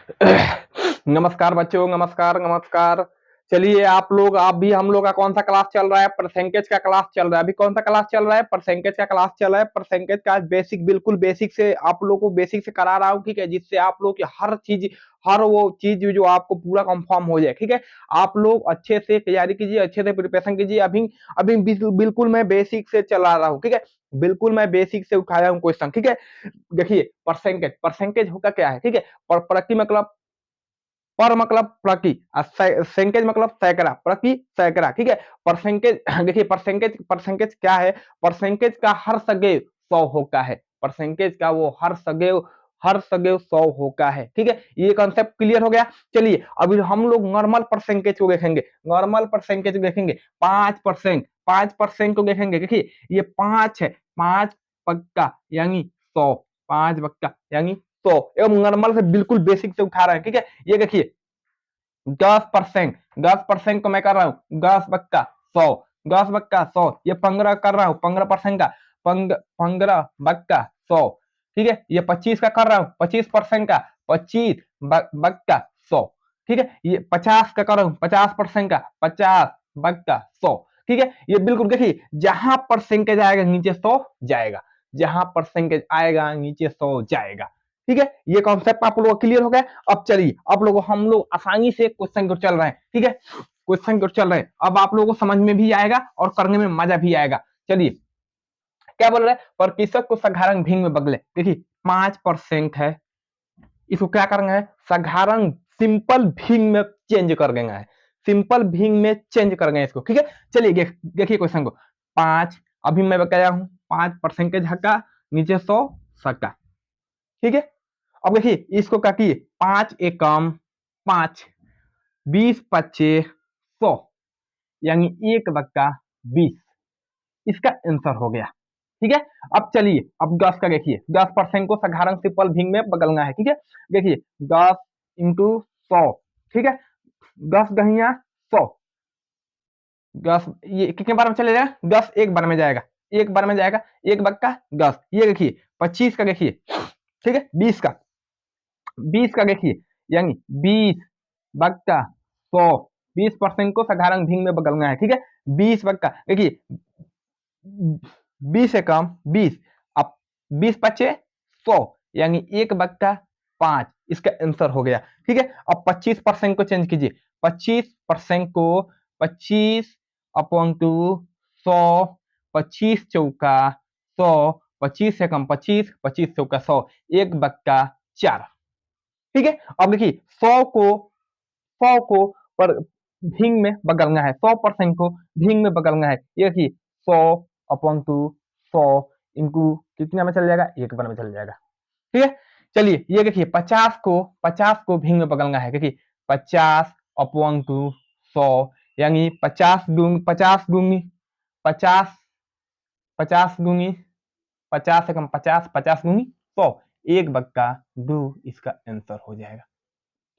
नमस्कार बच्चों, नमस्कार नमस्कार। चलिए आप भी हम लोग का कौन सा क्लास चल रहा है? परसेंटेज का क्लास चल रहा है। अभी कौन सा क्लास चल रहा है? परसेंटेज का क्लास चल रहा है। परसेंटेज का बेसिक, बिल्कुल बेसिक से आप लोगों को बेसिक से करा रहा हूँ, ठीक है, जिससे आप लोग की हर वो चीज जो आपको पूरा कंफर्म हो जाए, ठीक है। आप लोग अच्छे से तैयारी कीजिए, अच्छे से प्रिपरेशन कीजिए। अभी अभी बिल्कुल मैं बेसिक से चला रहा हूँ, ठीक है। बिल्कुल मैं बेसिक से उठाया हूँ क्वेश्चन, ठीक है। देखिए, परसेंटेज परसेंटेज होगा क्या है, ठीक है। प्रति मतलब पर मतलब प्रति, सेंकेज मतलब सैकड़ा, प्रति सैकड़ा, ठीक है। परसेंटेज देखिए, परसेंटेज क्या है? परसेंटेज का हर सदैव 100 होता है। परसेंटेज का वो हर सदैव 100 होता है, ठीक है। ये कॉन्सेप्ट क्लियर हो गया। चलिए अभी हम लोग नॉर्मल परसेंटेज को देखेंगे। नॉर्मल परसेंटेज देखेंगे 5%, 5% को देखेंगे। देखिए ये 5 है, 5 पक्का यानी 100, 5 पक्का यानी 100 एवं नॉर्मल से बिल्कुल बेसिक से उठा रहे हैं, ठीक है। ये देखिए 10%, 10% को मैं कर रहा हूँ 10 बक्का 100, 10 बक्का 100। ये 15 कर रहा हूँ 15% का, 15 बक्का 100, ठीक है। ये 25 का कर रहा हूँ 25% का, 25 बक्का 100, ठीक है। ये 50 का कर रहा हूँ 50% का, 50 बक्का 100, ठीक है। ये बिल्कुल देखिए, जहां परसेंटेज आएगा नीचे 100 जाएगा, जहां परसेंटेज आएगा नीचे 100 जाएगा, ठीक है। ये कॉन्सेप्ट आप लोगों को क्लियर हो गया। अब चलिए हम लोग आसानी से क्वेश्चन को चल रहे हैं, ठीक है। क्वेश्चन को चल रहे हैं, अब आप लोगों को समझ में भी आएगा और करने में मजा भी आएगा। चलिए क्या बोल रहे हैं? प्रतिशत को साधारण भिन्न में बदले। देखिए 5% है, इसको क्या करना है? साधारण सिंपल भिन्न में चेंज कर देना है, सिंपल भिन्न में चेंज कर देंगे इसको, ठीक है। चलिए देखिए क्वेश्चन को। 5 अभी मैं बताया हूं, 5% हक्का, नीचे 100 सक्का, ठीक है। अब देखिए इसको काटिए, 5 एकम 5, 20 पच्चे 100 यानी 1 बक्का 20, इसका आंसर हो गया, ठीक है। अब चलिए अब 10 का देखिए, 10% को साधारण सिंपल भिन्न में बदलना है, ठीक है। देखिए 10 इंटू 100, ठीक है। 10 गहिया 100, 10 ये कितने बार में चलेगा? 10 एक बार में जाएगा, एक बार में जाएगा, 1 बक्का 10। ये देखिए 25 का देखिए, ठीक है। 20 का देखिए यानी 20 बक्का 100, 20% को साधारण भिन्न में बदलना है, ठीक है। 20 बक्का देखिए, 20 से कम 20, अब 20 पच्चे 100 यानी 1 बक्का 5, इसका आंसर हो गया, ठीक है। अब 25% को चेंज कीजिए, 25% को 25 अपॉन टू 100, 25 चौका 100, 25 से कम 25, 25 चौका 100, 1 बक्का 4, ठीक है। अब देखिए 100 को पर भिंग में बदलना है, 100% को भिंग में बदलना है। ये देखिए 100 अपॉन टू 100 इंटू कितना में चल जाएगा? 1 बार में चल जाएगा, ठीक है। चलिए ये देखिए 50 को भिंग में बदलना है। देखिए 50 अपॉन टू 100 यानी 50 दूंगी 50, 50 दूंगी 50 से कम 50, 50 दूंगी 100, 1 बक्का 2, इसका आंसर हो जाएगा,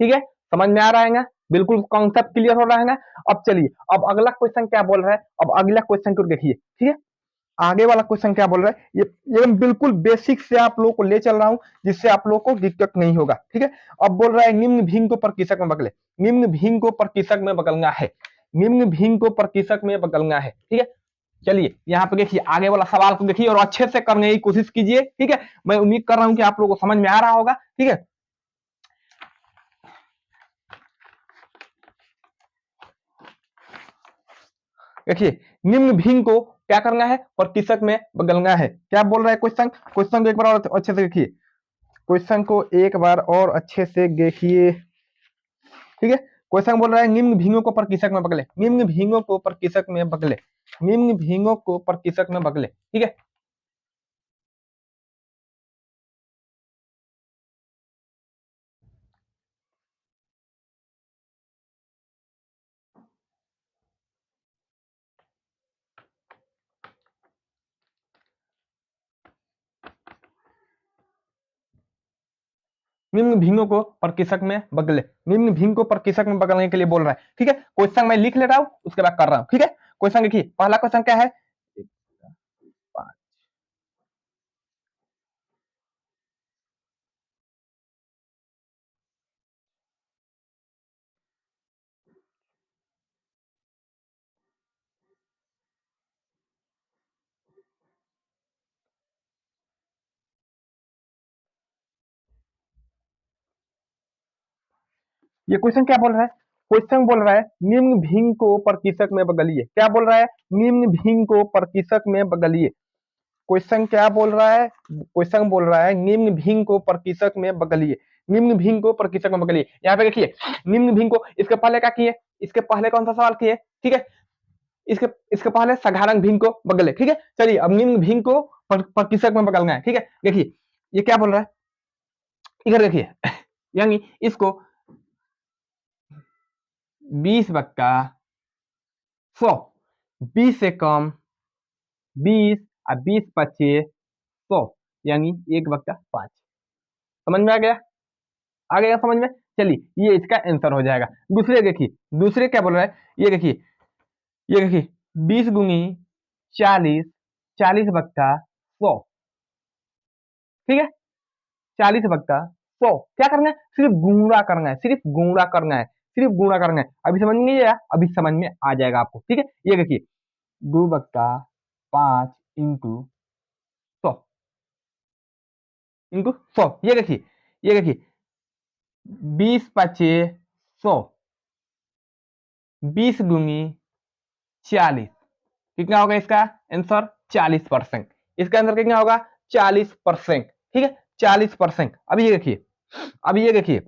ठीक है। समझ में आ रहा है ना? बिल्कुल कॉन्सेप्ट क्लियर हो रहा है ना? अब चलिए अब अगला क्वेश्चन क्या बोल रहा है, अब अगला क्वेश्चन को देखिए, ठीक है। आगे वाला क्वेश्चन क्या बोल रहा है? ये बिल्कुल बेसिक से आप लोगों को ले चल रहा हूं, जिससे आप लोगों को दिक्कत नहीं होगा, ठीक है। अब बोल रहा है निम्न भिन्न को प्रतिशत में बदले, निम्न भिन्न को प्रतिशत में बदलना है, निम्न भिन्न को प्रतिशत में बदलना है, ठीक है। चलिए यहाँ पे देखिए आगे वाला सवाल को देखिए और अच्छे से करने की कोशिश कीजिए, ठीक है। मैं उम्मीद कर रहा हूं कि आप लोगों को समझ में आ रहा होगा, ठीक है। देखिए निम्न भिन्न को क्या करना है? प्रतिशत में बदलना है। क्या बोल रहा है क्वेश्चन? क्वेश्चन को एक बार और अच्छे से देखिए, क्वेश्चन को एक बार और अच्छे से देखिए, ठीक है। क्वेश्चन बोल रहा है निम्न भिन्नों को प्रतिशत में बदले, निम्न भिन्नों को प्रतिशत में बदले, निम्न भिन्नों को प्रतिशत में बदले, ठीक है। निम्न भिन्नों को प्रतिशत में बदले, निम्न भिन्न को प्रतिशत में बदलने के लिए बोल रहा है, ठीक है। क्वेश्चन मैं लिख ले रहा हूं, उसके बाद कर रहा हूं, ठीक है। क्वेश्चन देखिए, पहला क्वेश्चन क्या है? ये क्वेश्चन क्या बोल रहा है? क्वेश्चन बोल रहा है निम्न भिन्न को प्रतिशत में बदलिए। क्या बोल रहा है? निम्न भिन्न को प्रतिशत में बदलिए। क्वेश्चन क्या बोल रहा है? क्वेश्चन बोल रहा है निम्न भिन्न को प्रतिशत में बदलिए। निम्न भिन्न को प्रतिशत में बदलिए। यहाँ पे देखिए निम्न भिन्न को, इसके पहले क्या किए? इसके पहले कौन सा सवाल किए? ठीक है, इसके इसके पहले साधारण भिन्न को बदले। ठीक है, चलिए अब निम्न भिन्न को प्रतिशत में बदलना है। ठीक है, देखिए ये क्या बोल रहा है, इधर देखिए यानी इसको 20/100, 20 से कम 20 और 20/25 100, यानी 1/5। समझ में आ गया? आ गया समझ में? चलिए ये इसका आंसर हो जाएगा। दूसरे देखिए, दूसरे क्या बोल रहा है, ये देखिए, ये देखिए 20 गुनी 40, 40/100। ठीक है, 40/100 क्या करना है? सिर्फ गुणा करना है, सिर्फ गुणा करना है, सिर्फ गुणा करना है। अभी समझ में नहीं आया? अभी समझ में आ जाएगा आपको। ठीक है, ये देखिए 2/5 इंटू 100, ये देखिए, ये देखिए 20/5 100, 20 गुनी 40, कितना होगा इसका आंसर? 40%। इसका आंसर कितना होगा? 40%। ठीक है, 40%। अभी ये देखिए, अभी ये देखिए,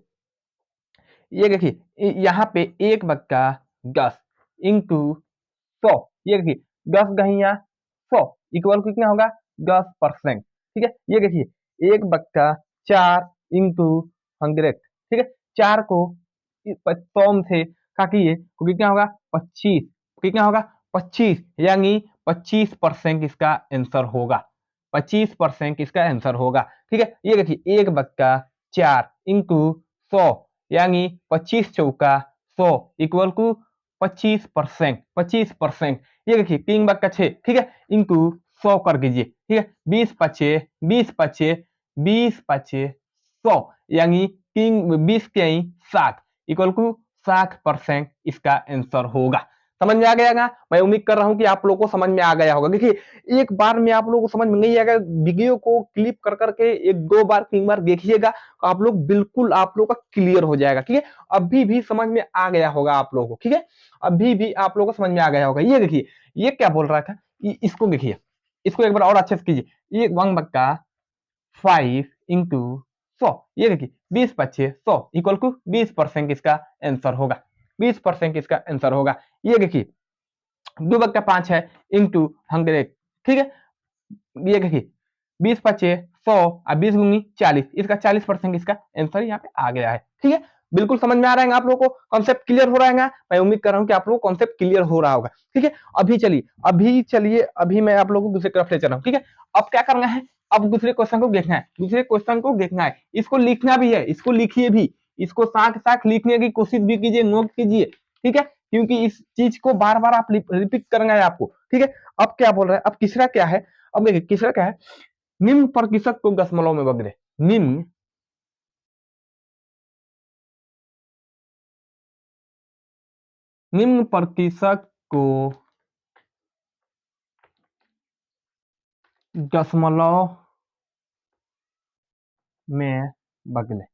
ये देखिए यहाँ पे 1/10 इंटू 100, ये देखिए 10 × 100 इक्वल कितना होगा? 10%। ठीक है, ये देखिए 1/4 इंटू 100। ठीक है, 4 को 100 से काटिए तो कितना होगा? 25। कितना होगा? 25, यानी 25% इसका आंसर होगा। 25% इसका आंसर होगा। ठीक है, ये देखिए 1/4 इंटू 100, यानी 25 चौका 100 इक्वल टू 25%। 25%, ये देखिए 3/6। ठीक है, इंटू 100 कर दीजिए। ठीक है, 20/5 20/5 20/5 100, यानी 20 के 60 इक्वल टू 60% इसका आंसर होगा। समझ में आ गया ना? मैं उम्मीद कर रहा हूं कि आप लोगों को समझ में आ गया होगा। देखिए एक बार में आप लोगों को समझ में नहीं आएगा, वीडियो को क्लिप कर करके 1 2 बार 3 बार देखिएगा, तो आप लोग बिल्कुल आप लोग का क्लियर हो जाएगा। ठीक है, अभी भी समझ में आ गया होगा आप लोगों को। ठीक है, अभी भी आप लोगों को समझ में आ गया होगा। ये देखिए ये क्या बोल रहा था, इसको देखिए, इसको एक बार और अच्छे से कीजिए। ये 1/5 इंटू 100, ये देखिए 20/6 100 इक्वल टू 20% इसका आंसर होगा। 20% इसका आंसर होगा। ये देखिए 2/5 है इंटू 100। ठीक है, ये देखिए 20/6 100 और 20 गुनी 40, इसका 40% इसका आंसर यहाँ पे आ गया है। ठीक है, बिल्कुल समझ में आ रहा है आप लोगों को? कॉन्सेप्ट क्लियर हो रहा है? मैं उम्मीद कर रहा हूँ कि आप लोगों को कॉन्सेप्ट क्लियर हो रहा होगा। ठीक है, अभी मैं आप लोगों को दूसरे तरफ ले चल रहा हूँ। ठीक है, अब क्या करना है? अब दूसरे क्वेश्चन को देखना है, दूसरे क्वेश्चन को देखना है, इसको लिखना भी है, इसको लिखिए भी, इसको साथ साथ लिखने की कोशिश भी कीजिए, नोट कीजिए। ठीक है, क्योंकि इस चीज को बार बार आप रिपीट करना है आपको। ठीक है, अब क्या बोल रहा है? अब तीसरा क्या है? अब देखिए तीसरा क्या है, निम्न प्रतिशत को दशमलव में बदले। निम्न निम्न प्रतिशत को दशमलव में बदले।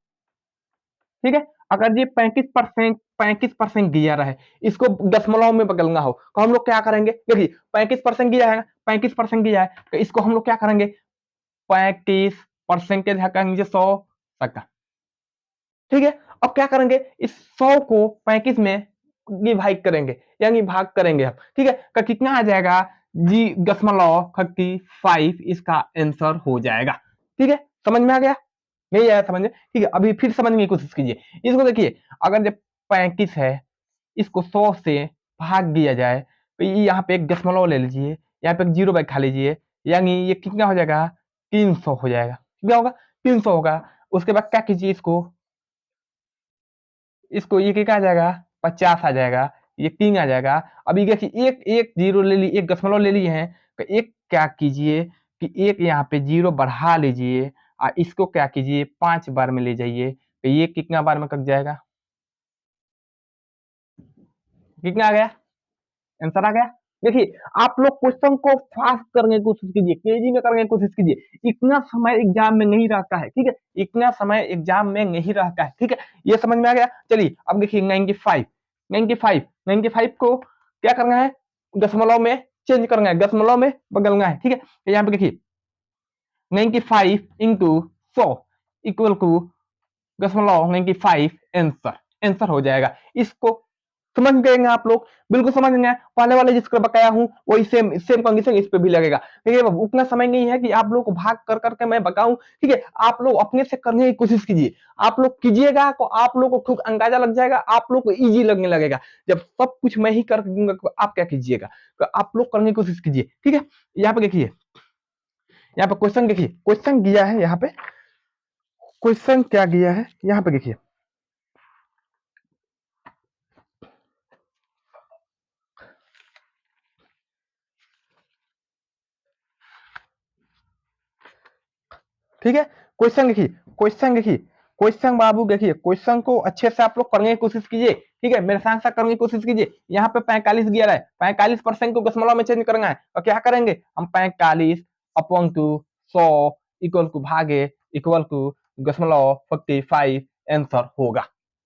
ठीक है, अगर ये 35% दिया रहा है, इसको दशमलव में बदलना हो तो हम लोग क्या करेंगे? देखिए 35% दिया है, 35% दिया है, तो इसको हम लोग क्या करेंगे? 35% हटाएंगे 100 तक। ठीक है, अब क्या करेंगे? इस 100 को 35 में डिवाइड करेंगे, यानी भाग करेंगे हम। ठीक है, तो कितना आ जाएगा? जी 0.35 इसका आंसर हो जाएगा। ठीक है, समझ में आ गया? नहीं आया समझ में? ठीक है, अभी फिर समझने की कोशिश कीजिए। इसको देखिए, अगर जब 35 है, इसको 100 से भाग दिया जाए, तो ये यहाँ पे एक दशमलव ले लीजिए, यहाँ पे एक जीरो बैठा लीजिए, यानी ये कितना हो जाएगा? 300 हो जाएगा। क्या होगा? 300 होगा। उसके बाद क्या कीजिए, इसको इसको ये क्या आ जाएगा? 50 आ जाएगा, ये 3 आ जाएगा। अभी देखिए एक एक जीरो ले ली, एक दशमलव ले लिए हैं, तो एक क्या कीजिए कि एक यहाँ पे जीरो बढ़ा लीजिए, और इसको क्या कीजिए 5 बार में ले जाइए, तो ये कितना बार में कट जाएगा? कितना आ गया? आंसर आ गया? देखिए आप लोग क्वेश्चन को फास्ट करने की कोशिश कीजिए, तेजी में करने की कोशिश कीजिए, इतना समय एग्जाम में नहीं रहता है, ठीक है, इतना समय एग्जाम में नहीं रहता है, ठीक है, ये समझ में आ गया। चलिए अब देखिए 95, 95, 95 को क्या करना है, दशमलव में चेंज करना है, दशमलव में बदलना है, ठीक है। तो यहाँ पे देखिए 95 इंटू 100 इक्वल टू दशमलव 95 आंसर, आंसर हो जाएगा। इसको समझ गए आप लोग, बिल्कुल समझ गए। पहले वाले जिसका बकाया हूं वही सेम सेम कंडीशन इस पे भी लगेगा। देखिए उतना समय नहीं है कि आप लोग को भाग कर करके मैं बताऊं, ठीक है, आप लोग अपने से करने की कोशिश कीजिए, आप लोग कीजिएगा तो आप लोग को खुद अंदाजा लग जाएगा, आप लोग को इजी लगने लगेगा। जब सब कुछ मैं ही कर दूंगा तो आप क्या कीजिएगा, तो आप लोग करने की कोशिश कीजिए, ठीक है। यहाँ पे देखिए, यहाँ पे क्वेश्चन देखिए, क्वेश्चन दिया है, यहाँ पे क्वेश्चन क्या दिया है, यहाँ पे देखिए ठीक है। क्वेश्चन देखिए, क्वेश्चन देखिए, क्वेश्चन बाबू देखिए, क्वेश्चन को अच्छे से आप लोग करने की कोशिश कीजिए, ठीक है, मेरे साथ साथ करने की कोशिश कीजिए। यहाँ पे 45 दिया रहा है, 45% को दशमलव में चेंज करना है, और क्या करेंगे हम, 45 अपॉन टू 100 इक्वल टू भागे इक्वल टू दशमलव 45 आंसर होगा,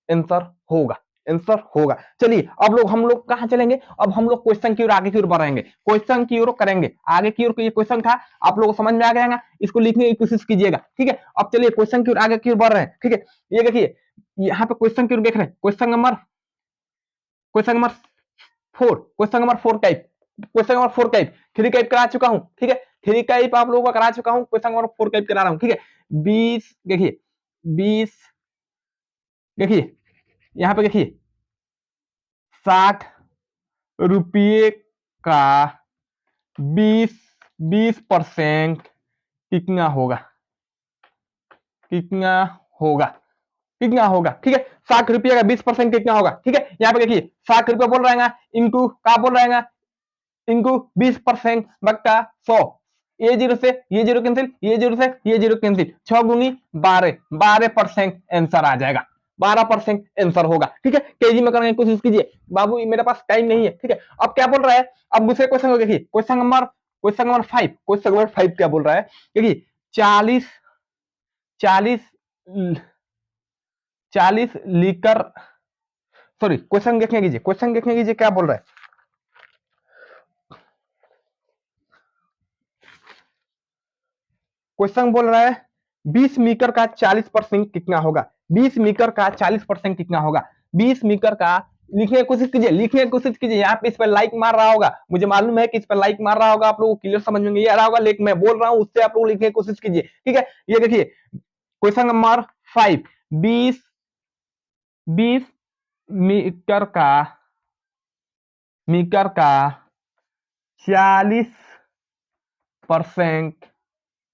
आंसर होगा, आंसर होगा। चलिए अब लोग हम लोग कहाँ चलेंगे, अब हम लोग क्वेश्चन की ओर आगे की ओर बढ़ेंगे, क्वेश्चन की ओर करेंगे, आगे की ओर। ये क्वेश्चन था, आप लोगों को समझ में आ गया, इसको लिखने की कोशिश कीजिएगा, ठीक है। अब चलिए क्वेश्चन की ओर आगे की ओर बढ़ रहे हैं, ठीक है। ये देखिए यहाँ पे क्वेश्चन की ओर देख रहे हैं, question number 4, question number 4 type, question number 4 type, 3 type करा चुका हूं, ठीक है, 3 टाइप आप लोगों का करा चुका हूं, क्वेश्चन नंबर 4 टाइप करा रहा हूं, ठीक है। 20 देखिए, 20 देखिए, यहाँ पे देखिए 60 रुपये का 20% कितना होगा, कितना होगा, कितना होगा, ठीक है। 60 रुपये का 20% कितना होगा, ठीक है। यहाँ पे देखिए 60 रुपये बोल रहे हैं, इंटू का बोल रहे हैं, इंटू 20% बट्टा 100, ये जीरो से ये जीरो कैंसिल, ये जीरो से ये जीरो कैंसिल, 6 गुनी 12, 12% आंसर आ जाएगा, 12% आंसर होगा, ठीक है। केजी में करने की कोशिश कीजिए बाबू, मेरे पास टाइम नहीं है, ठीक है। अब क्या बोल रहा है, अब दूसरे क्वेश्चन को देखिए, क्वेश्चन नंबर 5, क्वेश्चन नंबर 5 क्या बोल रहा है, देखिए 40 40 40 लीटर, सॉरी क्वेश्चन देखने कीजिए, क्वेश्चन देखने कीजिए क्या बोल रहा है। क्वेश्चन बोल रहा है 20 मीटर का 40% कितना होगा, 20 मीटर का 40% कितना होगा, 20 मीटर का लिखने की कोशिश कीजिए, लिखने की कोशिश कीजिए। यहाँ पे इस पर लाइक मार रहा होगा, मुझे मालूम है कि इस पर लाइक मार रहा होगा, आप लोगों को क्लियर समझ में नहीं आ रहा होगा, लेकिन मैं बोल रहा हूँ उससे आप लोग लिखने की कोशिश कीजिए, ठीक है। ये देखिए क्वेश्चन नंबर 5, 20 20 मीटर का 40%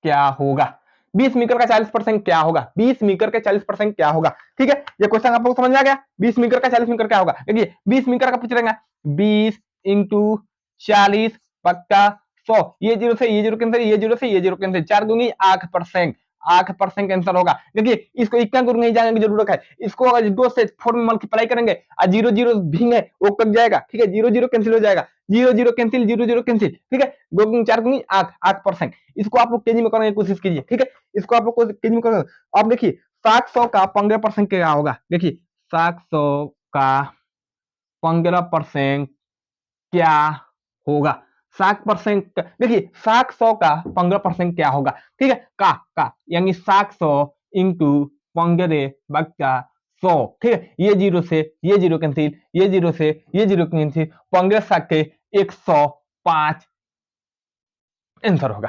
क्या होगा, 20 मीटर का 40% क्या होगा, 20 मीटर के 40% क्या होगा, ठीक है। ये क्वेश्चन आप लोग समझ में आ गया, 20 मीटर का 40 मीटर क्या होगा। देखिए 20 मीटर का पूछ रहेगा, 20 इंटू 40 पक्का 100, ये जीरो से ये जीरो कैंसिल, ये जीरो से ये जीरो कैंसिल, 4 दूनी 8%, 8% आंसर होगा। देखिए इसको इक्का गुरु नहीं जाने की जरूरत है, इसको अगर 2 से 4 में मल्टीप्लाई करेंगे और जीरो जीरो भी है वो कट जाएगा, ठीक है, जीरो जीरो कैंसिल हो जाएगा, zero zero cancel, zero zero cancel, ठीक है। 2 गुनी 4 गुनी 8, 8%। इसको आप लोग केजी में करने की कोशिश कीजिए, ठीक है, इसको आप लोग को केजी में करना। अब देखिए 700 का 15% क्या होगा, देखिए 700 का 15% क्या होगा, 7%, देखिए 700 का 15% क्या होगा, ठीक है, का यानी 700 इंटू 15 बच्चा 100, ठीक है, ये जीरो से ये जीरो कैंसिल, ये जीरो से ये जीरो कैंसिल, 15 के 105 आंसर होगा,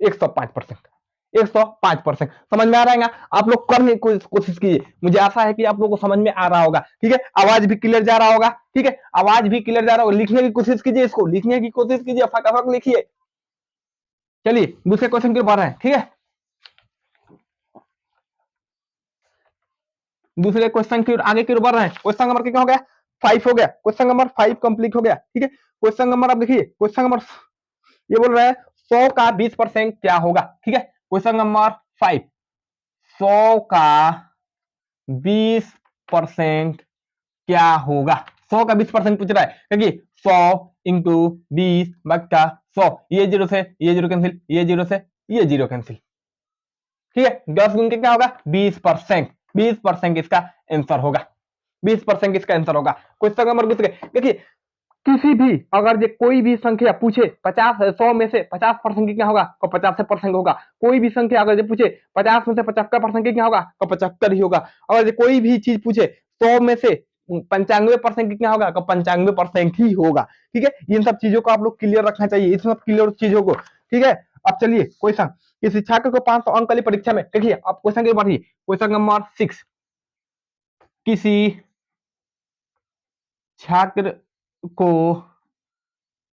105%, 105%। समझ में आ रहा है ना, आप लोग करने की कोशिश कीजिए, मुझे आशा है कि आप लोगों को समझ में आ रहा होगा, ठीक है, आवाज भी क्लियर जा रहा होगा, ठीक है, आवाज भी क्लियर जा रहा होगा। लिखने की कोशिश कीजिए, इसको लिखने की कोशिश कीजिए, फटाफट लिखिए। चलिए दूसरे क्वेश्चन के ऊपर है, ठीक है, दूसरे क्वेश्चन की आगे की ओर बढ़ रहे हैं। क्वेश्चन नंबर क्या हो गया, 5 हो गया, क्वेश्चन नंबर 5 कंप्लीट हो गया, ठीक है। क्वेश्चन नंबर अब देखिए, क्वेश्चन नंबर ये बोल रहा है 100 का 20% क्या होगा, ठीक है। क्वेश्चन नंबर 5, 100 का 20% क्या होगा, 100 का 20% पूछ रहा है, क्योंकि 100 इंटू 20 बट्टा 100, ये जीरो से ये जीरो कैंसिल, ये जीरो से ये जीरो कैंसिल, ठीक है। 10 गुण के क्या होगा 20%, 20% इसका आंसर होगा, 20% इसका आंसर होगा। क्वेश्चन नंबर दूसरे देखिए, किसी भी अगर ये कोई भी संख्या पूछे 50 100 में से 50% क्या होगा तो 50% होगा। कोई भी संख्या अगर ये पूछे 50 में से 75% क्या होगा तो 75 ही होगा। अगर ये कोई भी चीज पूछे 100 में से 95% क्या होगा तो 95% ही होगा, ठीक है। इन सब चीजों को आप लोग क्लियर रखना चाहिए, इन सब क्लियर चीजों को, ठीक है। अब चलिए क्वेश्चन, किसी छात्र को 500 अंक वाली परीक्षा में, देखिए अब क्वेश्चन के बढ़िए, क्वेश्चन नंबर 6, किसी छात्र को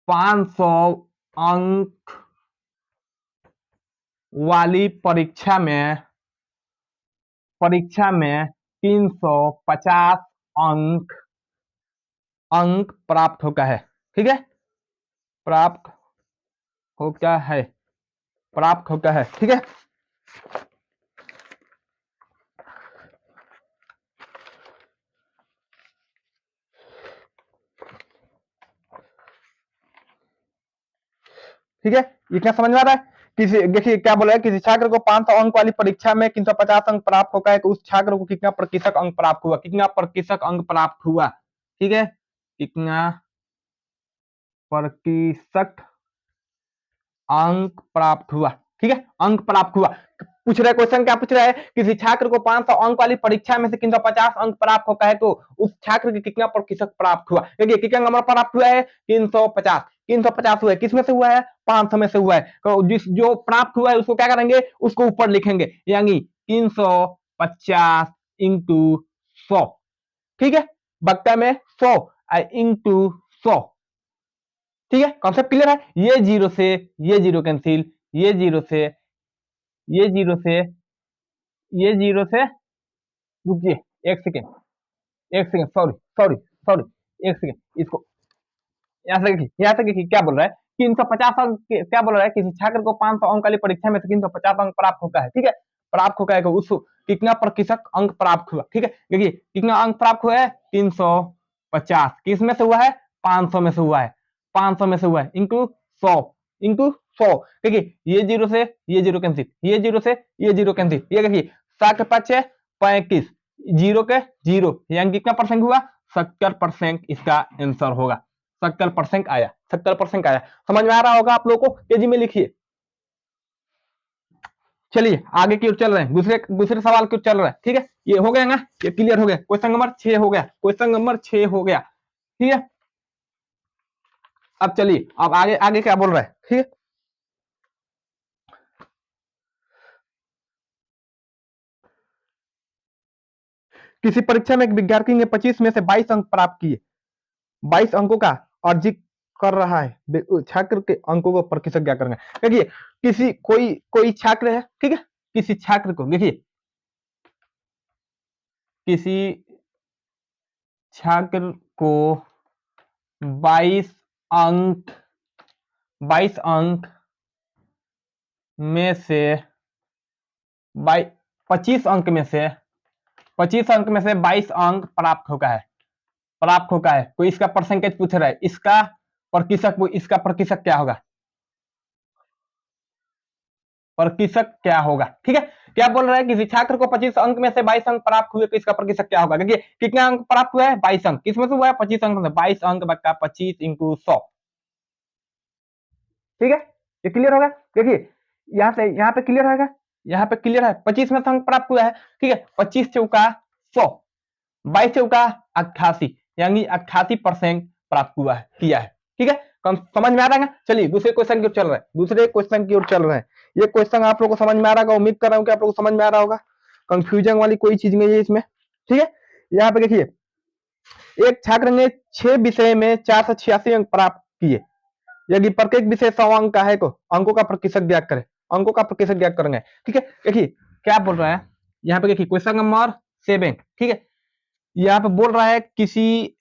500 अंक वाली परीक्षा में 350 अंक अंक प्राप्त होता है, ठीक है, प्राप्त होता है, प्राप्त होता है, ठीक है। ठीक है, ये क्या समझ में आ रहा है। किसी देखिए क्या बोला है, किसी छात्र को 500 अंक वाली परीक्षा में 350 अंक प्राप्त होता है तो उस छात्र को कितना प्रतिशत अंक प्राप्त हुआ, कितना प्रतिशत अंक प्राप्त हुआ, ठीक है, कितना प्रतिशत अंक प्राप्त हुआ, ठीक है, अंक प्राप्त हुआ। पूछ रहे क्वेश्चन क्या पूछ रहा है, किसी छात्र को 500 अंक वाली परीक्षा में से 350 अंक प्राप्त होता है तो उस छात्र के कितना प्रतिशत प्राप्त हुआ। देखिए कितना नंबर प्राप्त हुआ है 350, 350 हुआ है, किसमें से हुआ है 500 में से हुआ है, तो जिस जो प्राप्त हुआ है उसको क्या करेंगे, उसको ऊपर लिखेंगे, यानी 350 इंटू 100, ठीक है, बक्का में 100 इंटू 100, ठीक है, कॉन्सेप्ट क्लियर है। ये जीरो से ये जीरो कैंसिल, ये जीरो से ये जीरो से ये जीरो से, रुकिए एक सेकेंड, एक सेकेंड, सॉरी सॉरी सॉरी, एक सेकेंड, इसको यहाँ से देखिए क्या बोल रहा है, 350 अंक क्या बोल रहा है, किसी छात्र को 500 अंक वाली परीक्षा में से 350 अंक प्राप्त होता है, ठीक है, प्राप्त होता है तो उस कितना प्रतिशत अंक प्राप्त हुआ, ठीक है। देखिए कितना अंक प्राप्त हुआ है 350, किस में से हुआ है 500 में से हुआ है, 500 में से हुआ है इंटू 100, इंटू 100, देखिए ये जीरो से ये जीरो कैंसिल, ये जीरो से ये जीरो कैंसिल, ये देखिए 7×5=35, जीरो के जीरो, यानी कितना परसेंट हुआ 70% इसका आंसर होगा, 70% आया, 70% आया। समझ में आ रहा होगा आप लोगों को, तेजी में लिखिए। चलिए आगे की ओर चल रहे हैं, दूसरे दूसरे सवाल की ओर चल रहा है, ठीक है, ये हो गया ना, ये क्लियर हो गया, क्वेश्चन नंबर 6 हो गया, क्वेश्चन नंबर 6 हो गया, ठीक है। अब चलिए अब आगे आगे क्या बोल रहा है, ठीक है। किसी परीक्षा में एक विद्यार्थी ने 25 में से 22 अंक प्राप्त किए, 22 अंकों का अर्जित कर रहा है, छात्र के अंकों को प्रतिशत क्या करेंगे। देखिए किसी कोई कोई छात्र है, ठीक है, किसी छात्र को, देखिए किसी छात्र को 22 अंक 22 अंक में से 25 अंक में से 25 अंक में से 22 अंक प्राप्त होता है, प्राप्त होता है, कोई इसका परसेंटेज पूछ रहा है, इसका प्रतिशत क्या होगा, प्रतिशत क्या होगा, ठीक है। क्या बोल रहा है, किसी छात्र को 25 अंक में से 22 अंक प्राप्त हुए तो इसका प्रतिशत क्या होगा। देखिए कितना अंक प्राप्त हुआ है 22 अंक, किसमें से हुआ है 25 अंक में, 22 अंक बटा 25 इंटू 100, ठीक है, ये क्लियर होगा। देखिए यहाँ से यहाँ पे क्लियर है, यहाँ पे क्लियर है, 25 में से अंक प्राप्त हुआ है, ठीक है, 25 चौका 100, 22 चौका 88, यानी 88% प्राप्त हुआ है, किया है, ठीक है, समझ में आ रहा है। चलिए दूसरे क्वेश्चन की ओर चल रहा है, दूसरे क्वेश्चन की ओर चल रहे हैं। ये क्वेश्चन आप लोगों को समझ में आ रहा होगा, उम्मीद कर रहा हूँ कि आप लोगों को समझ में आ रहा होगा, कंफ्यूजन वाली कोई चीज नहीं है इसमें, ठीक है। यहाँ पे देखिए एक छात्र ने 6 विषय में 486 अंक प्राप्त किए, यदि प्रत्येक विषय 100 अंक का है तो अंकों का प्रतिशत ज्ञात करें, अंकों का प्रतिशत ज्ञात करेंगे, ठीक है। देखिए क्या बोल रहा है, यहाँ पे देखिए क्वेश्चन नंबर 7, ठीक है, यहाँ पे बोल रहा है किसी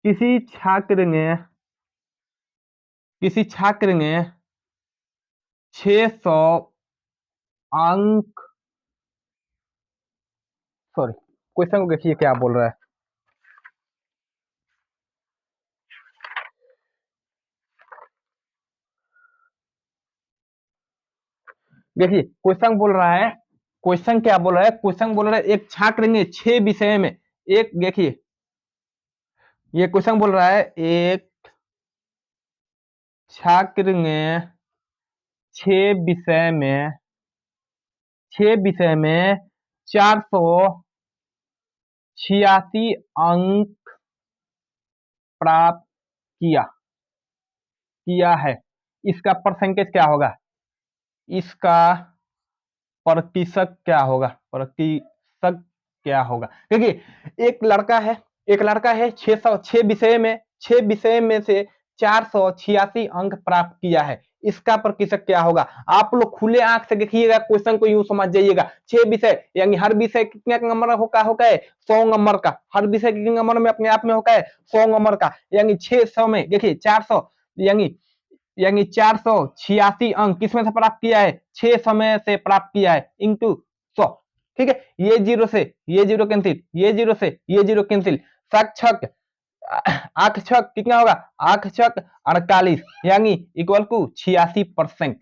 किसी छात्र ने किसी छात्र ने 600 अंक, सॉरी क्वेश्चन को देखिए क्या बोल रहा है, देखिए क्वेश्चन बोल रहा है, क्वेश्चन क्या बोल रहा है, क्वेश्चन बोल रहा है एक छात्र ने 6 विषय में, एक देखिए ये क्वेश्चन बोल रहा है एक छात्र ने 6 विषय में 486 अंक प्राप्त किया किया है, इसका परसेंटेज क्या होगा, इसका प्रतिशत क्या होगा, प्रतिशत क्या होगा। देखिए एक लड़का है 6 विषय में से 486 अंक प्राप्त किया है, इसका प्रतिशत क्या होगा। आप लोग खुले आंख से देखिएगा, क्वेश्चन को यूं समझ जाइएगा, 6 विषय यानी हर विषय कितने नंबर होगा है 100 नंबर का, हर विषय कितने नंबर में अपने आप में होगा है 100 नंबर का, यानी 600 में देखिए 400 यानी 486 अंक किसमें से प्राप्त किया है, 6 समय से प्राप्त किया है इंटू 100। ठीक है, ये जीरो से ये जीरो कैंसिल, ये जीरो से ये जीरो कैंसिल, सात छक 8 छक कितना होगा, 8 छक 48 यानी इक्वल टू 86%।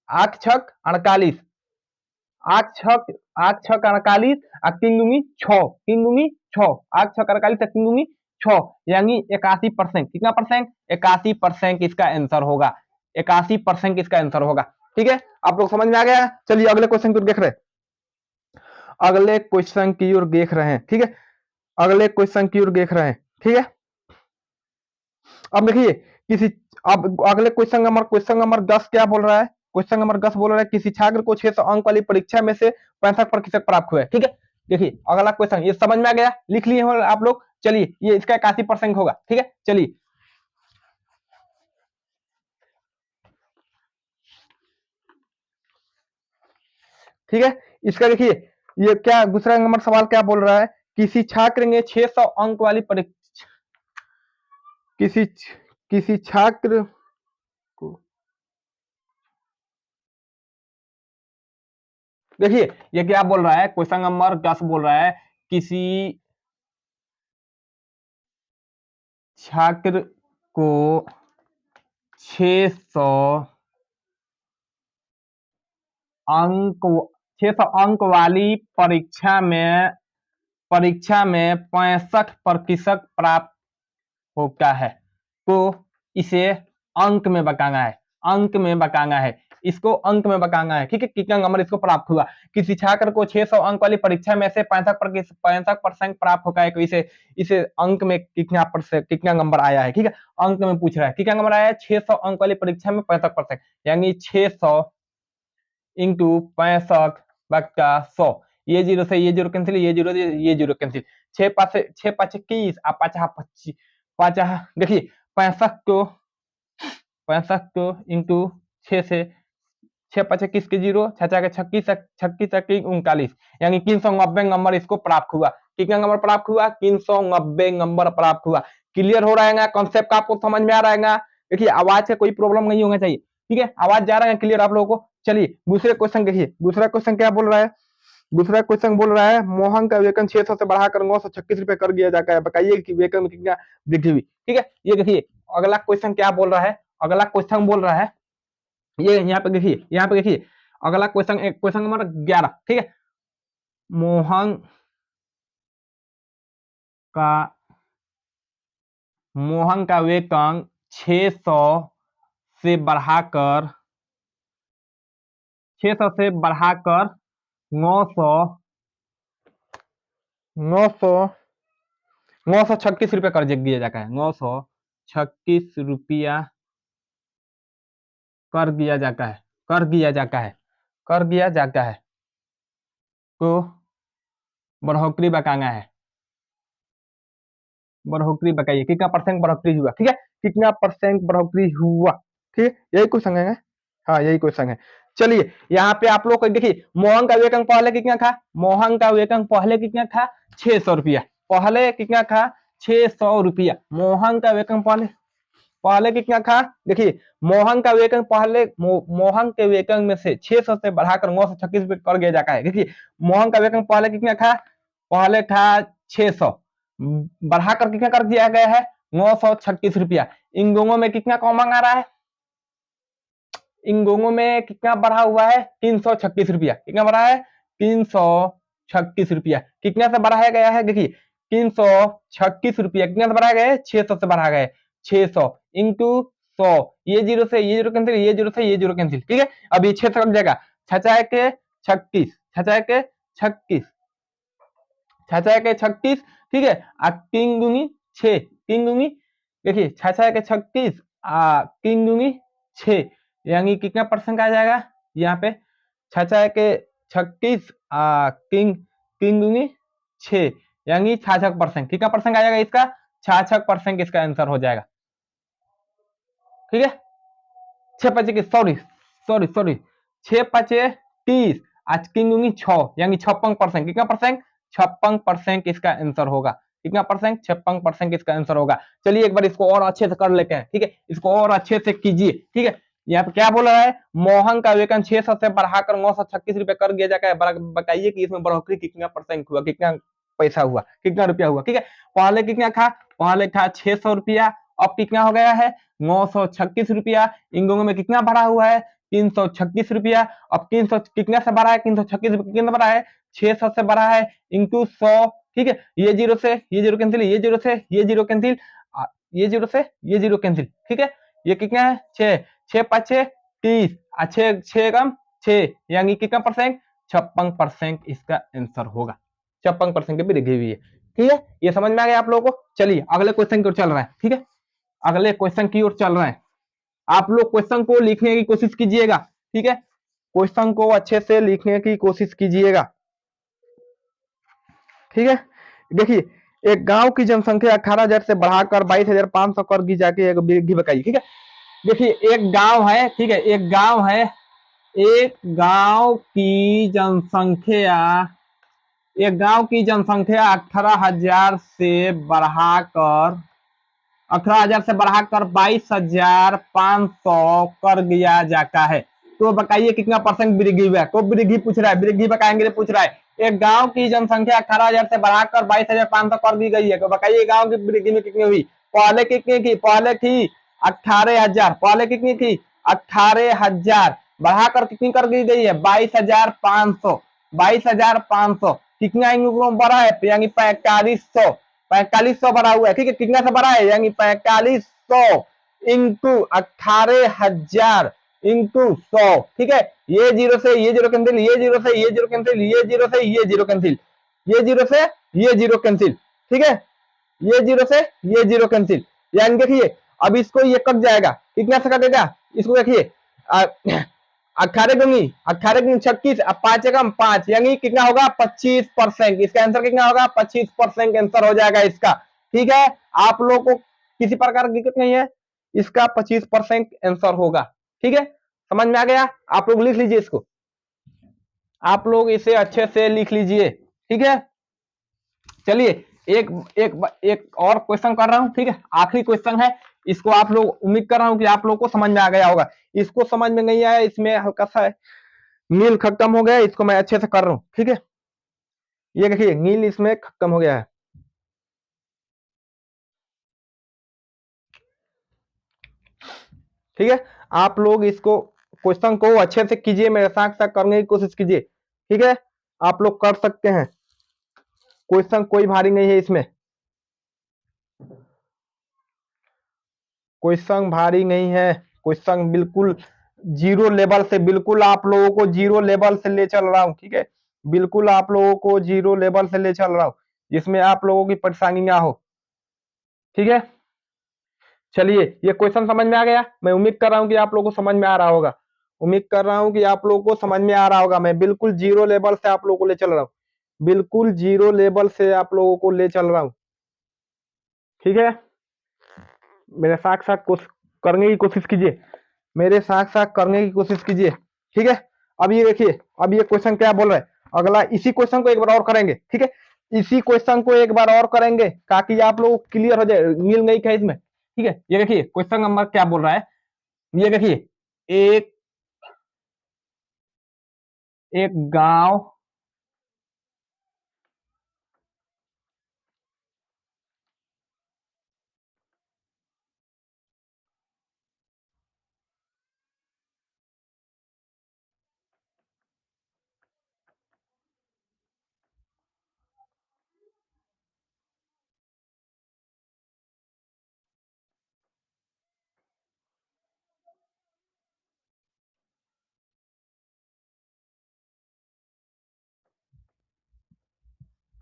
8 छक 48, 8 छक 48 तीन दूनी 6, 8 छक 48 तीन दूनी 6 यानी 81%। कितना परसेंट, 81% इसका आंसर होगा, 81% इसका आंसर होगा। ठीक है, आप लोग समझ में आ गया। चलिए अगले क्वेश्चन की ओर देख रहे हैं, अगले क्वेश्चन की ओर देख रहे हैं। ठीक है, अगले क्वेश्चन की ओर देख रहे हैं। ठीक है, अब देखिए किसी, अब अगले क्वेश्चन नंबर 10 क्या बोल रहा है, क्वेश्चन नंबर 10 बोल रहा है किसी छात्र को 600 अंक वाली परीक्षा में से 65% प्राप्त हुए। ठीक है, देखिए अगला क्वेश्चन, ये समझ में आ गया, लिख लिए हो आप लोग। चलिए ये इसका 81% होगा। ठीक है, चलिए ठीक है, इसका देखिए ये क्या दूसरा नंबर सवाल क्या बोल रहा है, किसी छात्र ने 600 अंक वाली परीक्षा, किसी किसी छात्र को, देखिए ये क्या बोल रहा है, क्वेश्चन नंबर 10 बोल रहा है किसी छात्र को 600 अंक 600 अंक वाली परीक्षा में 65% प्राप्त होता है, तो इसे अंक में बताना है, अंक में बताना है, इसको अंक में बताना है। ठीक है, कितना नंबर इसको प्राप्त हुआ, किसी छात्र को 600 अंक वाली परीक्षा में से 65% प्राप्त होता है, तो इसे इसे अंक में कितना नंबर आया है। ठीक है, अंक में पूछ रहा है कितना नंबर आया है, 600 अंक वाली परीक्षा में 65%, यानी 600 इंटू 65/100, ये जीरो से ये जीरो कैंसिल, ये जीरो कैंसिल, 6 5 21 आप 5 5 देखिए 65 को इंटू 6 से 6 5 21 के जीरो, 6 4 छक्कीस 39 यानी 390 नंबर इसको प्राप्त हुआ। कितना नंबर प्राप्त हुआ, 390 नंबर प्राप्त हुआ। क्लियर हो रहा है, कॉन्सेप्ट आपको समझ में आ रहा है। देखिए आवाज से कोई प्रॉब्लम नहीं होना चाहिए। ठीक है, आवाज जा रहा है क्लियर आप लोगों को। चलिए दूसरे क्वेश्चन देखिए, दूसरा क्वेश्चन क्या बोल रहा है, दूसरा क्वेश्चन बोल रहा है मोहन का वेतन 600 से बढ़ाकर 936 रुपए कर दिया जाता है, बताइए कि वेतन में कितना वृद्धि हुई। ठीक है, ये देखिए अगला क्वेश्चन क्या बोल रहा है, अगला क्वेश्चन बोल रहा है, ये यहाँ पे देखिए, यहाँ पे देखिए अगला क्वेश्चन, क्वेश्चन नंबर 11। ठीक है, मोहन का मोहन का वेतन 600 से बढ़ाकर 600 से बढ़ाकर 900 900 936 रुपया कर दिया जाता है, 936 रुपया कर दिया जाता है, कर दिया जाता है, कर दिया जाता है, तो बढ़ोतरी बताना है, बढ़ोतरी बताइए कितना परसेंट बढ़ोतरी हुआ। ठीक है, कितना परसेंट बढ़ोतरी हुआ। ठीक है, यही क्वेश्चन है, हाँ यही क्वेश्चन है। चलिए यहाँ पे आप लोग को देखिए मोहन का वेतन पहले कितना था, मोहन का वेतन पहले कितना था 600 रुपया, पहले कितना था 600 रुपया, मोहन का वेतन पहले पहले कितना था, देखिए मोहन का वेतन पहले मोहन के वेतन में से 600 से बढ़ाकर 936 कर दिया जाता है। देखिए मोहन का वेतन पहले कितना था, पहले था 600, बढ़ाकर कितना कर दिया गया है 936 रुपया। इन दोनों में कितना कॉमन आ रहा है, इंगोंगो में कितना बढ़ा हुआ है? 336 रुपया। कितना बढ़ा है? 336 रुपया। कितना से बढ़ाया गया है? देखिए 336 रुपया कितना से बढ़ाया गया है? 600 से बढ़ाया गया है। 600 इंटू 100, ये जीरो से ये जीरो कैंसिल, ये जीरो से ये जीरो कैंसिल। ठीक है, अब ये 600 कट जाएगा। 6 के 36, 6 के 36, 6 के 36। ठीक है, 3 दूनी 6, 3 दूनी देखिए 6 के 36, 3 दूनी 6, यानी कितना परसेंट आ जाएगा यहाँ पे? 6 के 36, तीन, 3 दूनी 6, यानी 66%। कितना परसेंट आ जाएगा इसका? 66% इसका आंसर हो जाएगा। ठीक है, 6 5 सॉरी सॉरी सॉरी 6 5 30, आज 3 दूनी 6, यानी 56%। कितना परसेंट? 56% इसका आंसर होगा। कितना परसेंट? 56% इसका आंसर होगा। चलिए एक बार इसको और अच्छे से कर लेते हैं। ठीक है, इसको और अच्छे से कीजिए। ठीक है, यहाँ पे क्या बोल रहा है? मोहन का वेतन 600 से बढ़ाकर 936 रुपए कर दिया जाएगा। बताइए कि इसमें बढ़ोतरी कितना परसेंट हुआ, कितना पैसा हुआ, कितना रुपया हुआ। ठीक है, पहले कितना था? पहले था 600 रुपया, अब कितना हो गया है? 936 रुपया। इंगोंगो में कितना बढ़ा हुआ है? 336 रुपया। अब 300 कितना से बढ़ा है? 336 कितना बढ़ा है? 600 से बढ़ा है, इंटू 100। ठीक है, ये जीरो से ये जीरो कैंसिल, ये जीरो से ये जीरो कैंसिल, ये जीरो से ये जीरो कैंसिल। ठीक है, ये कितना है? 6, 6 5 30, 6 कम 6, यानी कितना परसेंट? 56% इसका आंसर होगा। 56% की वृद्धि हुई है। ठीक है, ये समझ में आ गया आप लोगों को? चलिए अगले क्वेश्चन की ओर चल रहा है। ठीक है, अगले क्वेश्चन की ओर चल रहे हैं। आप लोग क्वेश्चन को लिखने की कोशिश कीजिएगा। ठीक है, क्वेश्चन को अच्छे से लिखने की कोशिश कीजिएगा। ठीक है, देखिए एक गांव की जनसंख्या 18,000 से बढ़ाकर 22,500 कर दी जाके एक वृद्धि बताइए। ठीक है, देखिए एक गांव है। ठीक है, एक गांव है, एक गांव की जनसंख्या, एक गांव की जनसंख्या 18,000 से बढ़ाकर 22,500 कर दिया जाता है। तो बताइए कितना परसेंट वृद्धि हुआ? तो वृद्धि पूछ रहा है, वृद्धि बताएंगे पूछ रहा है। एक गांव की जनसंख्या 18,000 से बढ़ाकर 22,500 कर दी गई है, तो बताइए गांव की वृद्धि में कितनी हुई? पहले कितनी थी? पहले थी 18,000। पहले कितनी थी? 18,000 बढ़ाकर कितनी कर दी गई है? 22,500। 22,500 कितना बढ़ा है? यानी 4500, 4500 बढ़ा हुआ है। ठीक है, कितना से बढ़ा है? यानी 4500 इंटू 18,000 इंटू 100। ठीक है, ये जीरो से ये जीरो कैंसिल, ये जीरो से ये जीरो कैंसिल, ये जीरो से ये जीरो कैंसिल, ये जीरो से ये जीरो कैंसिल। ठीक है, ये जीरो से ये जीरो कैंसिल, यानी देखिए अब इसको ये कट जाएगा। कितना से कटेगा? इसको देखिए 18 दूनी 36, अब 5 एकम 5, यानी कितना होगा? 25%। इसका आंसर कितना होगा? 25% आंसर हो जाएगा इसका। ठीक है, आप लोग को किसी प्रकार की दिक्कत नहीं है, इसका 25% आंसर होगा। ठीक है, समझ में आ गया? आप लोग लिख लीजिए इसको, आप लोग इसे अच्छे से लिख लीजिए। ठीक है, चलिए एक एक एक और क्वेश्चन कर रहा हूं। ठीक है, आखिरी क्वेश्चन है, इसको आप लोग उम्मीद कर रहा हूं कि आप लोग को समझ में आ गया होगा। इसको समझ में नहीं आया, इसमें हल्का सा नील खत्म हो गया, इसको मैं अच्छे से कर रहा हूं। ठीक है, ये देखिए नील इसमें खत्म हो गया है। ठीक है, आप लोग इसको क्वेश्चन को अच्छे से कीजिए, मेरे साथ साथ करने की कोशिश कीजिए। ठीक है, आप लोग कर सकते हैं, क्वेश्चन कोई भारी नहीं है इसमें, क्वेश्चन भारी नहीं है, क्वेश्चन बिल्कुल जीरो लेवल से, बिल्कुल आप लोगों को जीरो लेवल से ले चल रहा हूं। ठीक है, बिल्कुल आप लोगों को जीरो लेवल से ले चल रहा हूं, जिसमें आप लोगों की परेशानी ना हो। ठीक है, चलिए ये क्वेश्चन समझ में आ गया। मैं उम्मीद कर रहा हूं कि आप लोगों को समझ में आ रहा होगा, उम्मीद कर रहा हूं कि आप लोगों को समझ में आ रहा होगा। मैं बिल्कुल जीरो लेवल से आप लोगों को ले चल रहा हूं, बिल्कुल जीरो लेवल से आप लोगों को ले चल रहा हूं। ठीक है, मेरे साथ साथ कुछ करने की कोशिश कीजिए, मेरे साथ साथ करने की कोशिश कीजिए। ठीक है, अब ये देखिए, अब ये क्वेश्चन क्या बोल रहा है, अगला इसी क्वेश्चन को एक बार और करेंगे। ठीक है, इसी क्वेश्चन को एक बार और करेंगे ताकि आप लोग क्लियर हो जाए, मिल गई क्या इसमें। ठीक है, ये देखिए क्वेश्चन नंबर क्या बोल रहा है, ये देखिए एक एक गांव,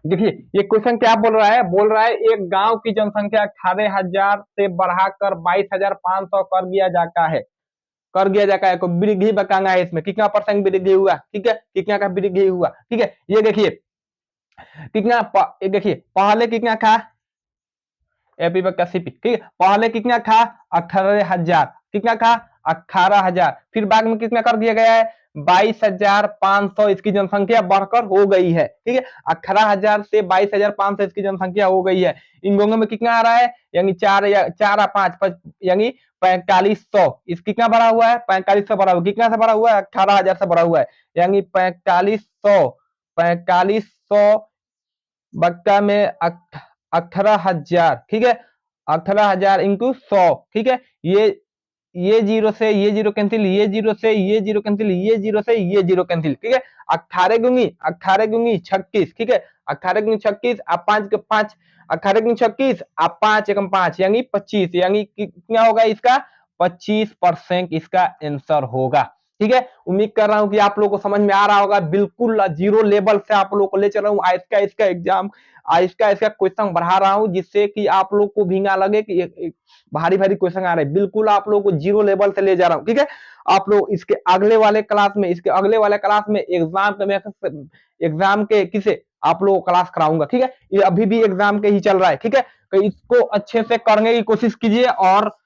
देखिए ये क्वेश्चन क्या बोल रहा है एक गांव की जनसंख्या 18,000 से बढ़ाकर 22,500 कर दिया जाता है, को वृद्धि बताना है। इसमें कितना परसेंट वृद्धि हुआ, ठीक है, कितना का वृद्धि हुआ, ठीक है। ये देखिए ये देखिए पहले कितना था, एपी का सीपी, ठीक है, पहले कितना था 18,000, कितना था 18,000, फिर बाद में कितना कर दिया गया है 22,500, इसकी जनसंख्या बढ़कर हो गई है, ठीक है। 18,000 से 22,500 इसकी जनसंख्या हो गई है। इन दोनों में कितना आ रहा है, यानी चार या चार पांच यानी 4500, इस कितना बढ़ा हुआ है 4500 बढ़ा हुआ, कितना से बढ़ा हुआ है 18,000 से बढ़ा हुआ है, यानी 4500 बट्टा में 18,000, ठीक है, 18,000 इंटू 100, ठीक है। ये जीरो से ये जीरो कैंसिल, ये जीरो से ये जीरो कैंसिल, ये जीरो से ये जीरो कैंसिल, ठीक है। 18 गुनी 36, ठीक है, 18 गुनी 36 आप 5 के 5, 18 गुनी 36 आप 5 एकम 5 यानी 25, यानी कितना होगा इसका 25% इसका आंसर होगा, ठीक है। उम्मीद कर रहा हूं कि आप लोगों को समझ में आ रहा होगा, बिल्कुल जीरो लेवल से आप लोगों को ले चल रहा हूं, इसका इसका एग्जाम इसका इसका क्वेश्चन बढ़ा रहा हूं, जिससे कि आप लोग को भी ना लगे कि भारी भारी क्वेश्चन आ रहे हैं। बिल्कुल आप लोगों को जीरो लेवल से ले जा रहा हूं, ठीक है। आप लोग इसके अगले वाले क्लास में एग्जाम के किसे आप लोगों को क्लास कराऊंगा, ठीक है। ये अभी भी एग्जाम के ही चल रहा है, ठीक है। तो इसको अच्छे से करने की कोशिश कीजिए और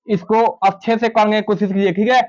इसको अच्छे से करने की कोशिश कीजिए, ठीक है।